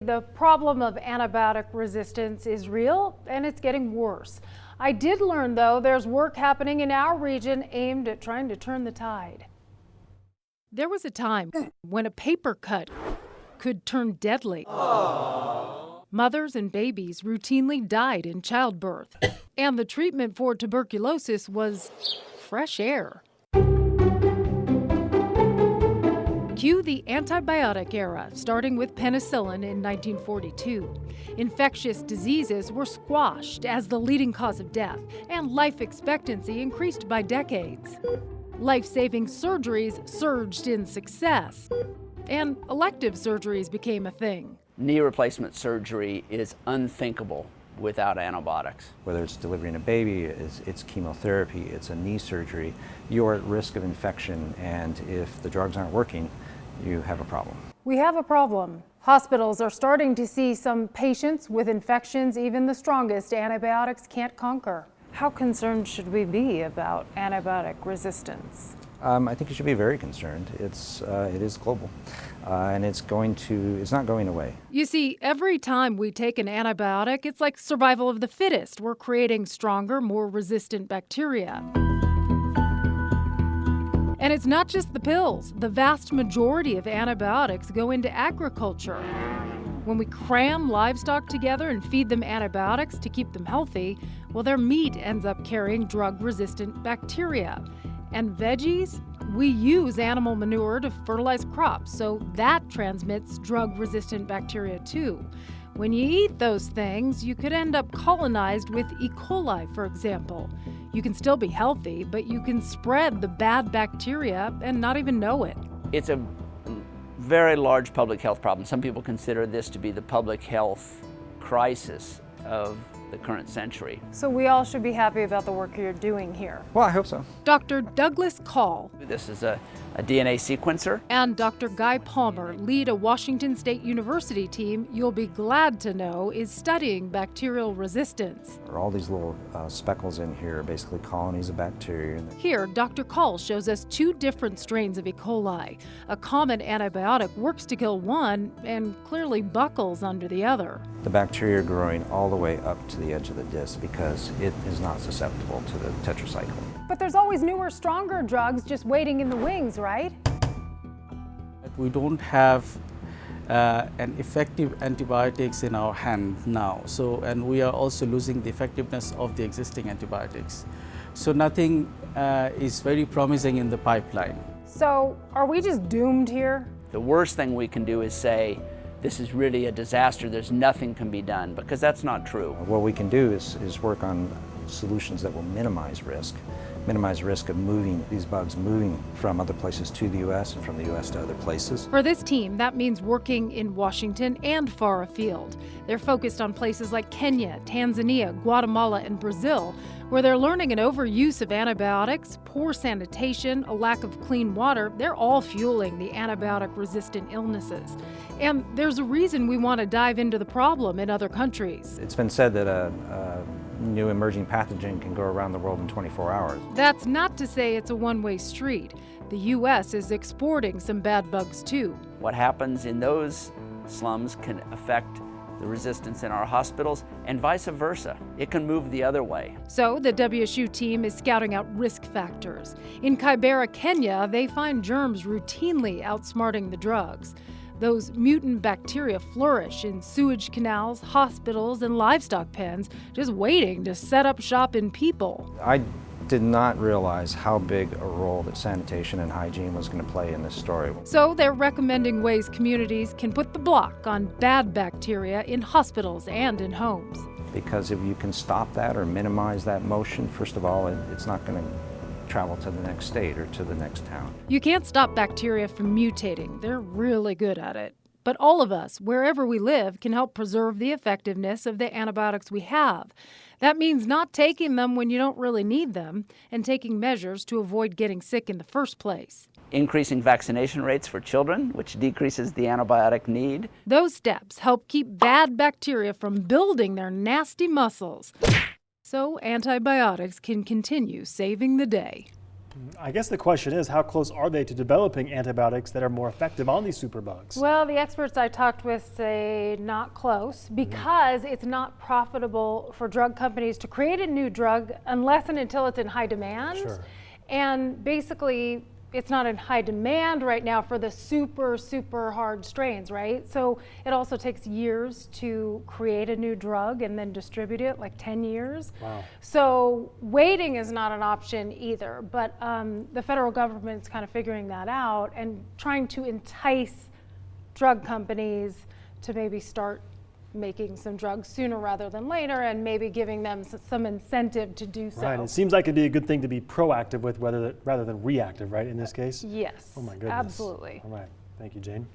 The problem of antibiotic resistance is real and it's getting worse. I did learn, though, there's work happening in our region aimed at trying to turn the tide. There was a time when a paper cut could turn deadly. Aww. Mothers and babies routinely died in childbirth, and the treatment for tuberculosis was fresh air. Cue the antibiotic era, starting with penicillin in 1942. Infectious diseases were squashed as the leading cause of death, and life expectancy increased by decades. Life-saving surgeries surged in success, and elective surgeries became a thing. Knee replacement surgery is unthinkable without antibiotics. Whether it's delivering a baby, it's chemotherapy, it's a knee surgery, you're at risk of infection, and if the drugs aren't working, you have a problem. We have a problem. Hospitals are starting to see some patients with infections even the strongest antibiotics can't conquer. How concerned should we be about antibiotic resistance? I think you should be very concerned. It is global, and it's not going away. You see, every time we take an antibiotic, it's like survival of the fittest. We're creating stronger, more resistant bacteria. And it's not just the pills. The vast majority of antibiotics go into agriculture. When we cram livestock together and feed them antibiotics to keep them healthy, well, their meat ends up carrying drug-resistant bacteria. And veggies? We use animal manure to fertilize crops, so that transmits drug-resistant bacteria too. When you eat those things, you could end up colonized with E. coli, for example. You can still be healthy, but you can spread the bad bacteria and not even know it. It's a very large public health problem. Some people consider this to be the public health crisis of the current century. So we all should be happy about the work you're doing here. Well, I hope so. Dr. Douglas Call. This is a DNA sequencer. And Dr. Guy Palmer lead a Washington State University team you'll be glad to know is studying bacterial resistance. All these little speckles in here are basically colonies of bacteria. Here, Dr. Call shows us two different strains of E. coli. A common antibiotic works to kill one and clearly buckles under the other. The bacteria are growing all the way up to the edge of the disc because it is not susceptible to the tetracycline. But there's always newer, stronger drugs just waiting in the wings, right? We don't have an effective antibiotics in our hand now. And we are also losing the effectiveness of the existing antibiotics. So nothing is very promising in the pipeline. So are we just doomed here? The worst thing we can do is say, this is really a disaster, there's nothing can be done, because that's not true. What we can do is work on solutions that will minimize risk of moving these bugs from other places to the U.S. and from the U.S. to other places. For this team, that means working in Washington and far afield. They're focused on places like Kenya, Tanzania, Guatemala, and Brazil, where they're learning an overuse of antibiotics, poor sanitation, a lack of clean water. They're all fueling the antibiotic-resistant illnesses. And there's a reason we want to dive into the problem in other countries. It's been said that a new emerging pathogen can go around the world in 24 hours. That's not to say it's a one-way street. The U.S. is exporting some bad bugs too. What happens in those slums can affect the resistance in our hospitals, and vice versa. It can move the other way. So the WSU team is scouting out risk factors. In Kibera, Kenya, they find germs routinely outsmarting the drugs. Those mutant bacteria flourish in sewage canals, hospitals, and livestock pens, just waiting to set up shop in people. I did not realize how big a role that sanitation and hygiene was going to play in this story. So they're recommending ways communities can put the block on bad bacteria in hospitals and in homes. Because if you can stop that or minimize that motion, first of all, it's not going to travel to the next state or to the next town. You can't stop bacteria from mutating. They're really good at it. But all of us, wherever we live, can help preserve the effectiveness of the antibiotics we have. That means not taking them when you don't really need them and taking measures to avoid getting sick in the first place. Increasing vaccination rates for children, which decreases the antibiotic need. Those steps help keep bad bacteria from building their nasty muscles, so antibiotics can continue saving the day. I guess the question is, how close are they to developing antibiotics that are more effective on these superbugs? Well, the experts I talked with say not close because it's not profitable for drug companies to create a new drug unless and until it's in high demand. Sure. And basically, it's not in high demand right now for the super hard strains, right? So it also takes years to create a new drug and then distribute it, like 10 years. Wow. So waiting is not an option either, but the federal government's kind of figuring that out and trying to entice drug companies to maybe start making some drugs sooner rather than later, and maybe giving them some incentive to do so. Right, it seems like it'd be a good thing to be proactive with rather than reactive, right, in this case? Yes. Oh my goodness. Absolutely. All right, thank you, Jane.